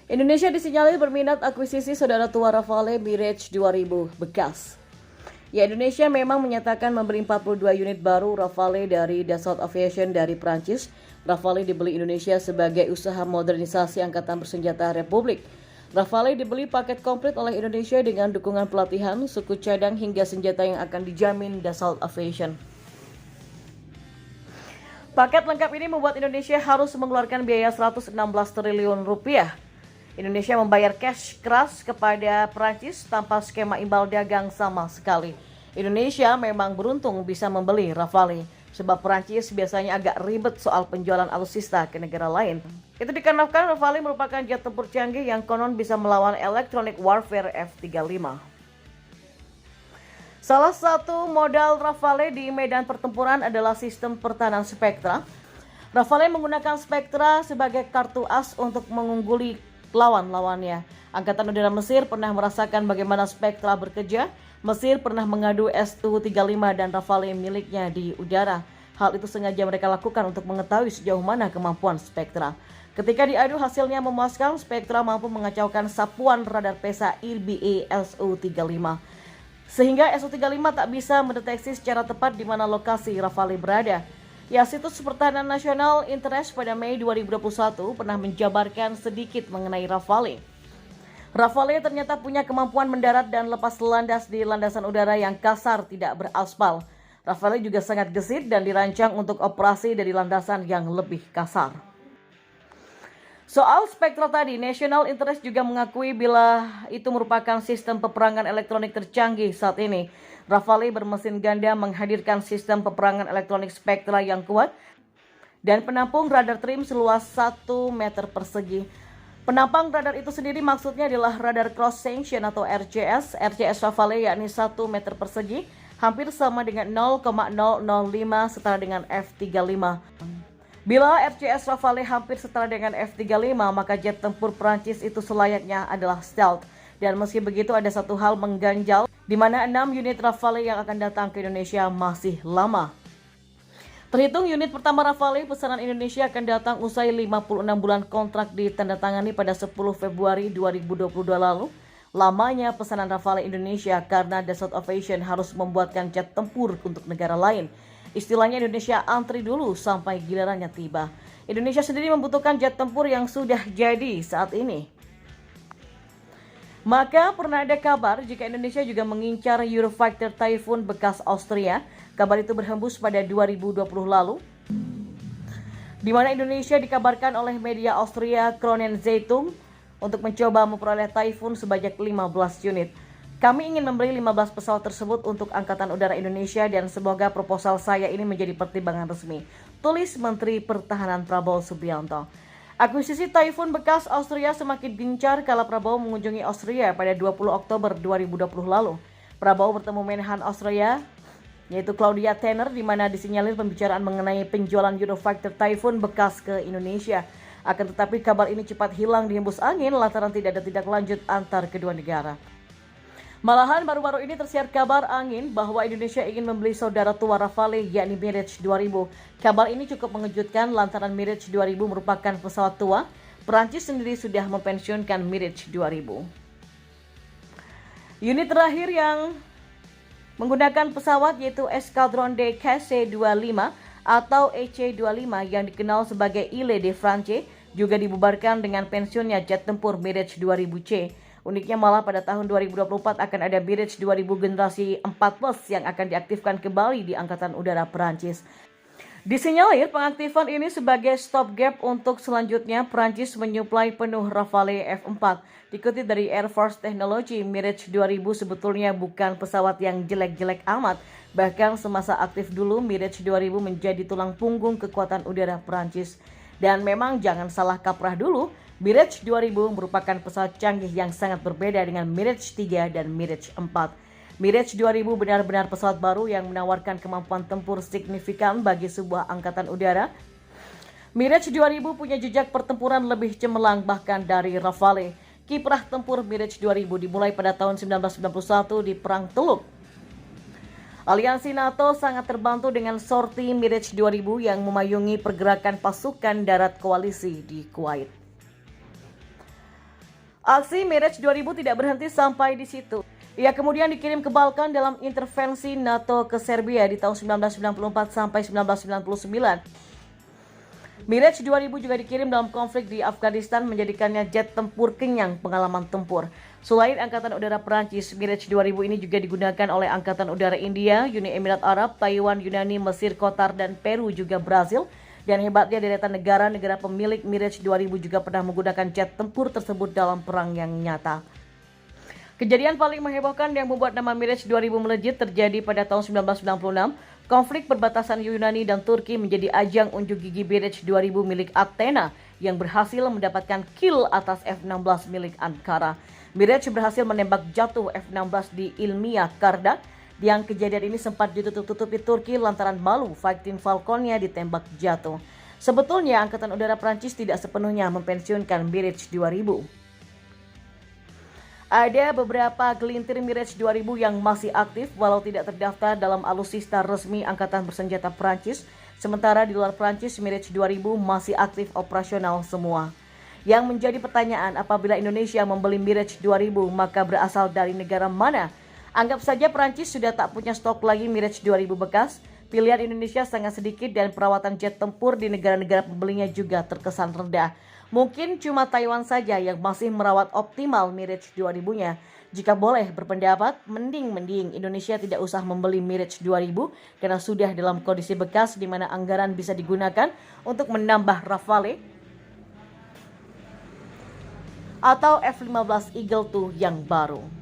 Indonesia disinyalir berminat akuisisi saudara tua Rafale Mirage 2000 bekas. Ya, Indonesia memang menyatakan membeli 42 unit baru Rafale dari Dassault Aviation dari Prancis. Rafale dibeli Indonesia sebagai usaha modernisasi Angkatan Bersenjata Republik. Rafale dibeli paket komplit oleh Indonesia dengan dukungan pelatihan, suku cadang hingga senjata yang akan dijamin Dassault Aviation. Paket lengkap ini membuat Indonesia harus mengeluarkan biaya 116 triliun rupiah. Indonesia membayar cash keras kepada Prancis tanpa skema imbal dagang sama sekali. Indonesia memang beruntung bisa membeli Rafale, sebab Prancis biasanya agak ribet soal penjualan alutsista ke negara lain. Itu dikarenakan Rafale merupakan jet tempur canggih yang konon bisa melawan electronic warfare F-35. Salah satu modal Rafale di medan pertempuran adalah sistem pertahanan Spectra. Rafale menggunakan Spectra sebagai kartu as untuk mengungguli lawan-lawannya. Angkatan Udara Mesir pernah merasakan bagaimana Spectra bekerja. Mesir pernah mengadu Su-35 dan Rafale miliknya di udara. Hal itu sengaja mereka lakukan untuk mengetahui sejauh mana kemampuan Spectra. Ketika diadu hasilnya memuaskan, Spectra mampu mengacaukan sapuan radar PESA IRBA Su-35. Sehingga Su-35 tak bisa mendeteksi secara tepat di mana lokasi Rafale berada. Ya, situs pertahanan nasional Interest pada Mei 2021 pernah menjabarkan sedikit mengenai Rafale. Rafale ternyata punya kemampuan mendarat dan lepas landas di landasan udara yang kasar tidak beraspal. Rafale juga sangat gesit dan dirancang untuk operasi dari landasan yang lebih kasar. Soal Spectra tadi, National Interest juga mengakui bila itu merupakan sistem peperangan elektronik tercanggih saat ini. Rafale bermesin ganda menghadirkan sistem peperangan elektronik Spectra yang kuat dan penampung radar trim seluas 1 meter persegi. Penampang radar itu sendiri maksudnya adalah radar cross section atau RCS. RCS Rafale yakni 1 meter persegi, hampir sama dengan 0,005 setara dengan F-35. Bila RCS Rafale hampir setara dengan F-35, maka jet tempur Prancis itu selayaknya adalah stealth. Dan meski begitu ada satu hal mengganjal, di mana 6 unit Rafale yang akan datang ke Indonesia masih lama. Terhitung unit pertama Rafale pesanan Indonesia akan datang usai 56 bulan kontrak ditandatangani pada 10 Februari 2022 lalu. Lamanya pesanan Rafale Indonesia karena Dassault Aviation harus membuatkan jet tempur untuk negara lain. Istilahnya Indonesia antri dulu sampai gilirannya tiba. Indonesia sendiri membutuhkan jet tempur yang sudah jadi saat ini. Maka pernah ada kabar jika Indonesia juga mengincar Eurofighter Typhoon bekas Austria. Kabar itu berhembus pada 2020 lalu, di mana Indonesia dikabarkan oleh media Austria Kronen Zeitung untuk mencoba memperoleh Typhoon sebanyak 15 unit. Kami ingin membeli 15 pesawat tersebut untuk Angkatan Udara Indonesia dan semoga proposal saya ini menjadi pertimbangan resmi, tulis Menteri Pertahanan Prabowo Subianto. Akuisisi Typhoon bekas Austria semakin gencar kala Prabowo mengunjungi Austria pada 20 Oktober 2020 lalu. Prabowo bertemu Menhan Austria, yaitu Claudia Tanner, di mana disinyalir pembicaraan mengenai penjualan Eurofighter Typhoon bekas ke Indonesia. Akan tetapi kabar ini cepat hilang dihembus angin lantaran tidak ada tindak lanjut antar kedua negara. Malahan baru-baru ini tersiar kabar angin bahwa Indonesia ingin membeli saudara tua Rafale yakni Mirage 2000. Kabar ini cukup mengejutkan lantaran Mirage 2000 merupakan pesawat tua. Perancis sendiri sudah mempensiunkan Mirage 2000. Unit terakhir yang menggunakan pesawat yaitu Escadron de Caisse 25 atau EC-25 yang dikenal sebagai Ile de France juga dibubarkan dengan pensiunnya jet tempur Mirage 2000C. Uniknya malah pada tahun 2024 akan ada Mirage 2000 generasi 4 plus yang akan diaktifkan kembali di Angkatan Udara Perancis. Disinyalir pengaktifan ini sebagai stopgap untuk selanjutnya Perancis menyuplai penuh Rafale F4. Dikutip dari Air Force Technology, Mirage 2000 sebetulnya bukan pesawat yang jelek-jelek amat. Bahkan semasa aktif dulu, Mirage 2000 menjadi tulang punggung kekuatan udara Perancis. Dan memang jangan salah kaprah dulu, Mirage 2000 merupakan pesawat canggih yang sangat berbeda dengan Mirage 3 dan Mirage 4. Mirage 2000 benar-benar pesawat baru yang menawarkan kemampuan tempur signifikan bagi sebuah angkatan udara. Mirage 2000 punya jejak pertempuran lebih cemerlang bahkan dari Rafale. Kiprah tempur Mirage 2000 dimulai pada tahun 1991 di Perang Teluk. Aliansi NATO sangat terbantu dengan sorti Mirage 2000 yang memayungi pergerakan pasukan darat koalisi di Kuwait. Aksi Mirage 2000 tidak berhenti sampai di situ. Ia kemudian dikirim ke Balkan dalam intervensi NATO ke Serbia di tahun 1994 sampai 1999. Mirage 2000 juga dikirim dalam konflik di Afghanistan, menjadikannya jet tempur kenyang pengalaman tempur. Selain Angkatan Udara Perancis, Mirage 2000 ini juga digunakan oleh Angkatan Udara India, Uni Emirat Arab, Taiwan, Yunani, Mesir, Qatar, dan Peru juga Brazil. Dan hebatnya deretan negara-negara pemilik Mirage 2000 juga pernah menggunakan jet tempur tersebut dalam perang yang nyata. Kejadian paling menghebohkan yang membuat nama Mirage 2000 melejit terjadi pada tahun 1996. Konflik perbatasan Yunani dan Turki menjadi ajang unjuk gigi Mirage 2000 milik Athena yang berhasil mendapatkan kill atas F-16 milik Ankara. Mirage berhasil menembak jatuh F-16 di Ilmiya Karda. Yang kejadian ini sempat ditutup-tutupi Turki lantaran malu Fighting Falconnya ditembak jatuh. Sebetulnya Angkatan Udara Prancis tidak sepenuhnya mempensiunkan Mirage 2000. Ada beberapa gelintir Mirage 2000 yang masih aktif walau tidak terdaftar dalam alutsista resmi Angkatan Bersenjata Prancis. Sementara di luar Prancis, Mirage 2000 masih aktif operasional semua. Yang menjadi pertanyaan, apabila Indonesia membeli Mirage 2000 maka berasal dari negara mana? Anggap saja Prancis sudah tak punya stok lagi Mirage 2000 bekas. Pilihan Indonesia sangat sedikit dan perawatan jet tempur di negara-negara pembelinya juga terkesan rendah. Mungkin cuma Taiwan saja yang masih merawat optimal Mirage 2000-nya. Jika boleh berpendapat, mending Indonesia tidak usah membeli Mirage 2000 karena sudah dalam kondisi bekas di mana anggaran bisa digunakan untuk menambah Rafale atau F-15 Eagle II yang baru.